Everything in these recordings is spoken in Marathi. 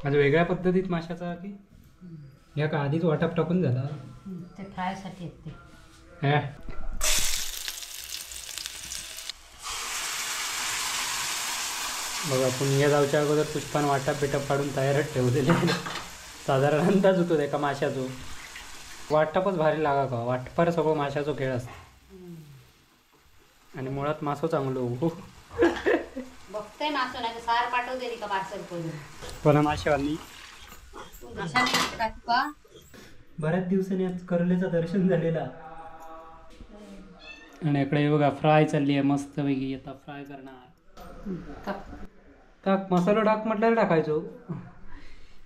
आज वेगळ्या पद्धतीत माशाचा की या का आधीच वाटप टाकून झाला ते फ्रायसाठी येते हे बघा पुण्या जाऊच्या अगोदर पुष्पान वाटप बिटप काढून तयारच ठेवलेले साधारण अंदाज होतो एका माशाचो वाटपच भारी लागा का वाटपार सगळं माशाचो खेळ असतो आणि मुळात मासो चांगलो बघते मासो नाही तर सार पाठवते का पार्सल करून कोणा माशावाली माशा नाही का तुका बऱ्याच दिवसांनी आज कर्लेचं दर्शन झालेला आणि इकडे बघा फ्राय चालली आहे मस्त पैकी आता फ्राय करणार टाक मसाला टाक म्हटलं टाकायचो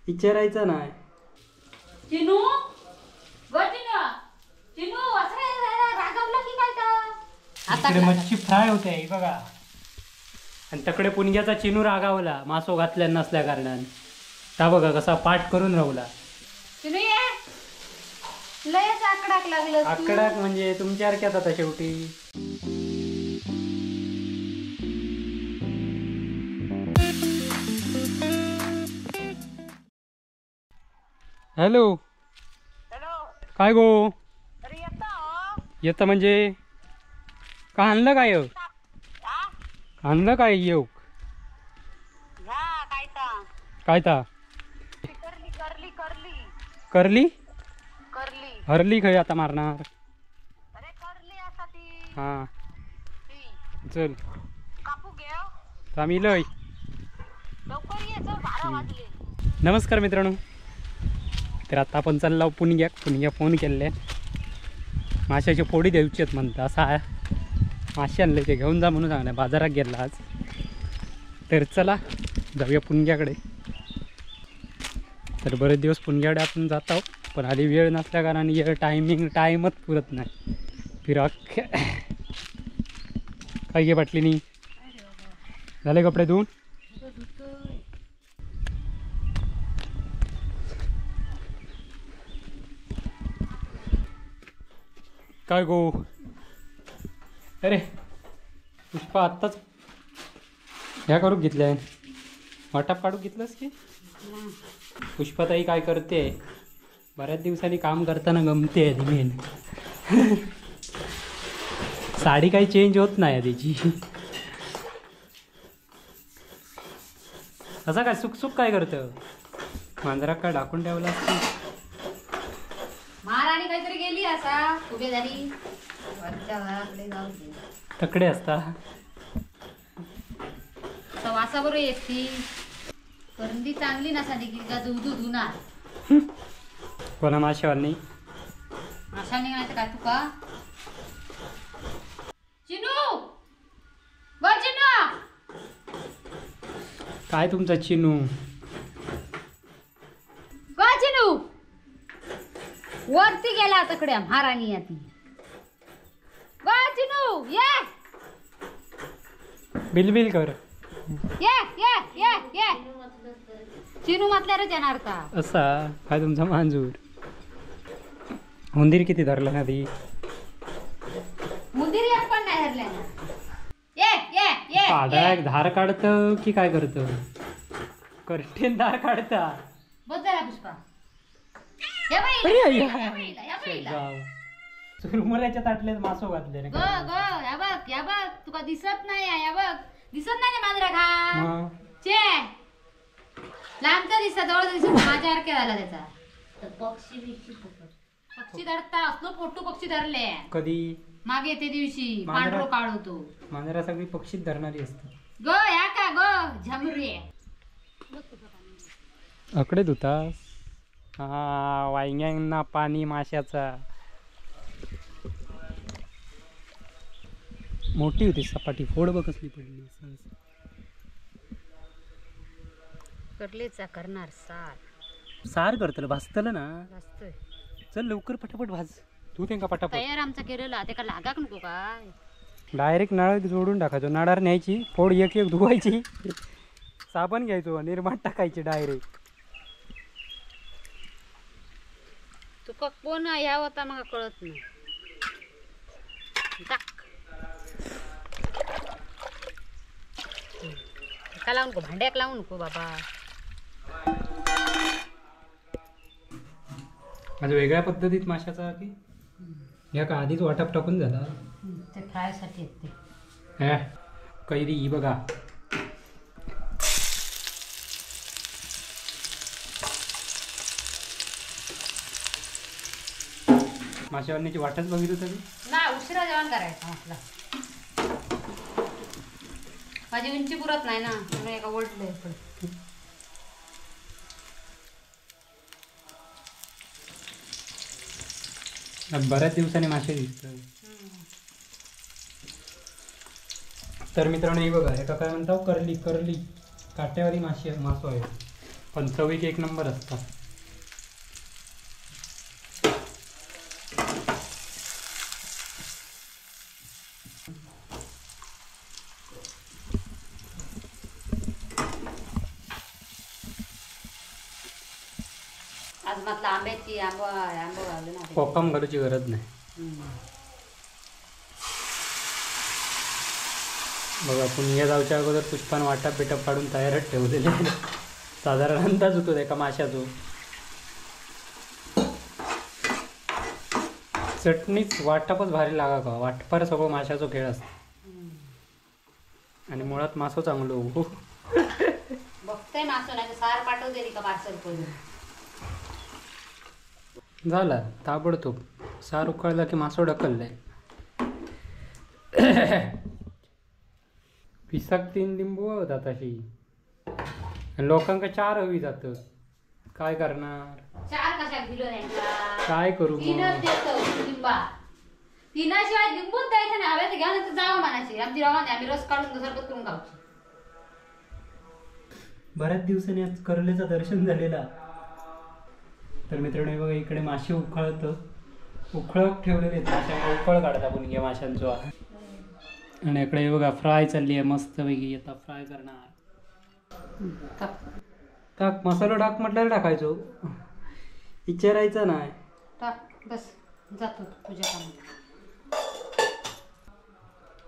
विचारायचं नाही चिनू चिनू रागवला की काय इकडे मच्छी फ्राय होते ही बघा आणि तकडे पुणग्याचा चिनू रागावला मासो घातल्या नसल्या कारणाने त्या बघा कसा पाठ करून राहला चिनू ये लयच आकडाक लागलं तू. आकडाक म्हणजे तुमच्यासारख्याच आता शेवटी हॅलो काय गो येतं म्हणजे का आणलं काय आणलं काय येऊ काय ता करली हरली खय आता मारणार हा चल आम्ही लय नमस्कार मित्रांनो तर आता आपण चाललो पुण्या फोन केले माशाची फोडी द्यायची आहेत म्हणतं असा मासे आणले ते घेऊन जा म्हणून सांगणार बाजारात गेला आज तर चला जाऊया पुणग्याकडे तर बरेच दिवस पुणग्याकडे आपण जात आहोत पण आधी वेळ नसल्या कारणाने टाईमच पुरत नाही फिराक काय घे बाटली नाही झाले कपडे धुवून काय गो अरे पुष्पा आत्ताच ह्या करू घेतल्या वाटप काढू घेतलंस की पुष्पाताई काय करते बऱ्याच दिवसांनी काम करताना गमते मेन साडी काही चेंज होत नाही तिची असं काय सुक काय करतं मांजराक काय टाकून ठेवला महाराणी काहीतरी गेली असा उभे झाली तकडे असता वासाबरोबर येते करंदी चांगली नसाली की का दूध धुणार कोणा माशावाली माशाने नाही तर काय तुका चिनू व चिनू काय तुमचा चिनू व चिनू वरती गेला तकडे महाराणी या ती व चिनू ये बिलबिल कर ये ये ये ये चिनू म्हटल्यावरच येणार का असा काय तुमचा मांजूर उंदीर किती धरला ना ती मुंदिरी एक पण नाही धरल्या ना ये ये ये पाडा एक धार काढतं की काय करतं करटेन धार काढता बघ जरा पुष्पा हे बाई अरे या बाईला चुरमुऱ्याच्या ताटल्यात मासो घातले ग ग या बघ तुका दिसत नाही या बघ दिसत नाही मांजरा खा चे लांबचा दिसत जवळ दिसत माझ्यासारखे झाला त्याचा पक्षी धरता असलो फोटो पक्षी धरले कधी मागे ते दिवशी मांजरा- पांढरो काळ होतो मांजरा सगळी पक्षीत धरणारी असतात ग या का ग झमरे अकडे धुतास हा वांग्यांना पाणी माशाचा मोठी होती सपाटी फोड बघ कसली पडली कडलेचा करणार सार सार करतलं भाजतलं ना वाचतोय चल लवकर पटापट भाज तू ते का पटापट तयार आमचा केलेला ते का लागाक नको काय डायरेक्ट नळ जोडून टाकायचो नळार न्यायची फोड एक एक धुवायची साबण घ्यायचो निर्माण टाकायची डायरेक्ट तुका कोण ह्या होता मग कळत नाही टाक का लावू नको भांड्याक लावू नको बाबा म्हणजे वेगळ्या पद्धतीत माशाचा की या का आधीच वाटप टाकून झाला ते फ्रायसाठी येते. हे कैरी ही बघा. माशावरण्याची वाटच बघितली तरी नाही, उशिरा जेवण करायचं म्हटलं. माझी उंची पुरत नाही ना, म्हणून एका ओढले. बऱ्याच दिवसांनी मासे दिसतात. तर मित्रांनो हे बघा, एका काय म्हणतो करली करली काट्यावाली मासो आहे, पण चवीक एक नंबर असतात. आज म्हटलं आंब्याची आंबा घालू ना. कोकम घालूची गरज नाही. बघा पुण्या जाऊच्या अगोदर पुष्पान वाटप बिटप काढून तयारच ठेवलेले. साधारण अंदाज होतो एका माशाचो. चटणीच वाटपच भारी लागा का, वाटपार सगळं माशाचो खेळ असतो. आणि मुळात मासो चांगलो बघतोय मासो नाही तर सार पाठवते का पार्सल करून. झाला ताबडतोब सार उकळला की मासो ढकललाय. पिसाक 3 लिंबू होतात अशी. लोकांका 4 हवी जात. काय करणार, 4 कशा किलो नाही काय करू तीनच देतो लिंबा. तीनाशिवाय लिंबूच द्यायचं नाही. हवे तर घ्या नाही तर जावं म्हणायची. आमची रवाने आम्ही रस काढून सरबत करून खाऊ. बऱ्याच दिवसांनी आज करलेचं दर्शन झालेला. तर मित्रांनो हे बघा, इकडे मासे उखळत ठेवलेले आहेत. उकळ काढता आपण घ्या माशांचो. आणि इकडे हे बघा फ्राय चालली आहे मस्त पैकी. आता फ्राय करणार. टाक मसाला टाक म्हटल्यावर टाकायचो, विचारायचं नाही. टाक बस, जातो तुझ्या कामात.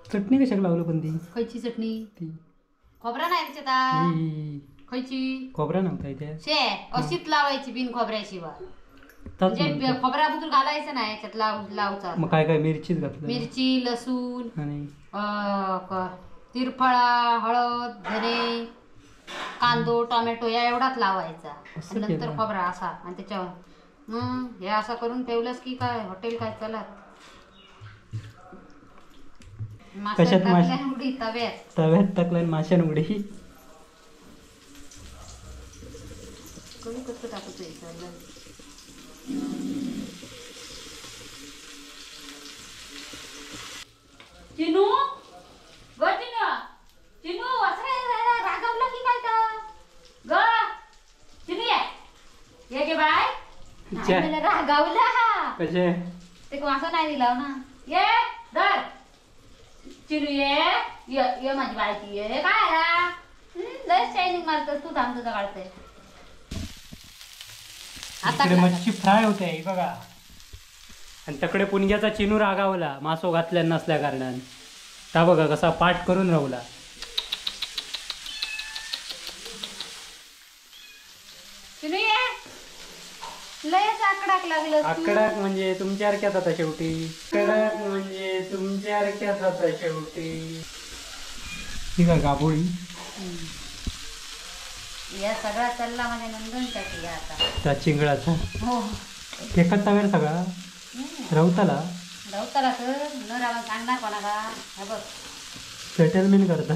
चटणी कशाला लावलं पण ती? खयची चटणी? ती खोबरा नाही त्याच्यात. ही खयची? खोबरा नव्हता इथे. शे अशीच लावायची बिन खोबऱ्याशिवाय. म्हणजे खोबऱ्याबद्दल घालायचं नाही याच्यात. लावचा मग काय काय मिरचीच घातलं. मिरची, लसूण, आणि तिरफळा, हळद, धने, कांदो, टोमॅटो या एवढाच लावायचा. आणि नंतर खोबरा असा. आणि त्याच्यावर हे असं करून ठेवलंस की काय हॉटेल काय चलत. कशात उडी तव्यात टाकला माशान उडी. कमी कसं टाकतो. चिनू ग चिनू असं रागवलं की काय का ग चिनू ये गे बाय रागवला कसे ते असं नाही दिला ना. ये धर चिनू ये माझी बायची ये काय आला लय शायनिंग मारतोस तू. थांब तुझं काढतोय. इकडे मच्छी फ्राय होते ही बघा. आणि तकडे पुणग्याचा चिनू रागावला मासो घातल्या नसल्या कारणाने. ता बघा कसा पाठ करून राहला. चिनू ये लयच आकडाक लागलं. आकडाक म्हणजे तुमच्यासारख्याच आता शेवटी. आकडाक म्हणजे तुमच्यासारख्याच आता शेवटी. ठीक आहे गाबोळी. या सगळा चल्ला म्हणजे नंदनसाठी आता त्या चिंगळाचा हो फेकत तव्यावर सगळा रवताला तर न रावा सांगणार कोणाला. हा बघ सेटलमेंट करता.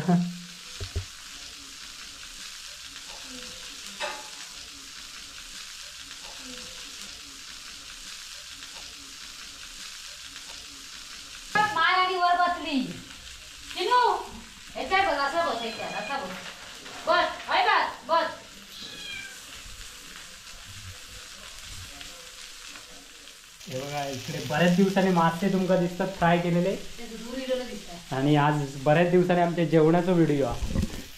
माय आणि वर बसली. चिनू याच्यात बघ असं बस याच्यात असं बस बस हाय बस बस. हे बघा इकडे बऱ्याच दिवसांनी मासे तुमका दिसतात फ्राय केलेले. आणि आज बऱ्याच दिवसांनी आमच्या जेवणाचा व्हिडिओ.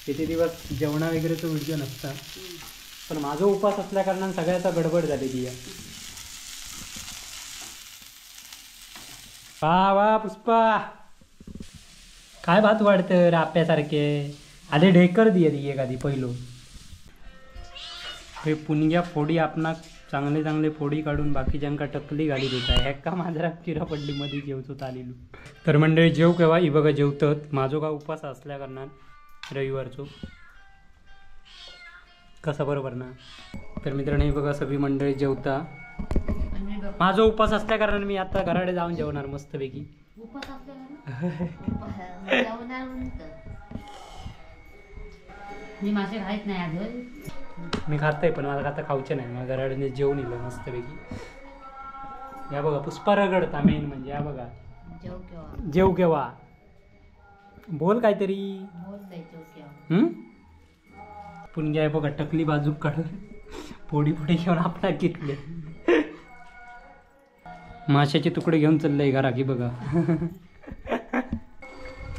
किती दिवस जेवणा वगैरेचा व्हिडिओ नसता. पण माझा उपास असल्या कारणाने सगळ्याचा गडबड झालेली आहे. वा वा पुष्पा काय भात वाढतं राप्यासारखे. आले ढेकर दिये एखादी पहिलो. हे पुणग्या फोडी आपणाक चांगले चांगले फोडी काढून बाकीच्यांका टकली घाली देत आहे ह्याका माझ्या चिरा पडली मध्ये जेवचो आलेलो. तर मंडळी जेव केव्हा ही बघा जेवतात. माझो का उपवास असल्या कारणान रविवारचो कसा बरोबर ना. तर मित्रांनो ही बघा सगळी मंडळी जेवता. माझा उपवास असल्या कारण मी आता घराकडे जाऊन जेवणार मस्तपैकी. उपास जेवणार मी मासे खायच नाही अजून. मी खात पण मला आता खाऊचे नाही. मला घराकडे जेवून येईल मस्तपैकी. या बघा पुष्पा रगडता मेन म्हणजे. या बघा जेव केव्हा बोल काहीतरी. पुणग्या बघा टकली बाजूक काढून फोडी फोडी घेऊन आपला घेतले. माशाचे तुकडे घेऊन चाललंय घरा की बघा.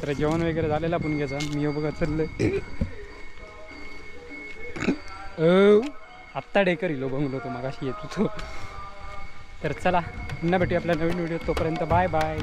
तर जेवण वगैरे झालेला पुणग्याचा. मी बघा चाललंय आत्ता डेकर इलो बंगलो तो मगाशी येत होतो. तर चला पुन्हा भेटूया आपल्या नवीन व्हिडिओ. तोपर्यंत बाय बाय.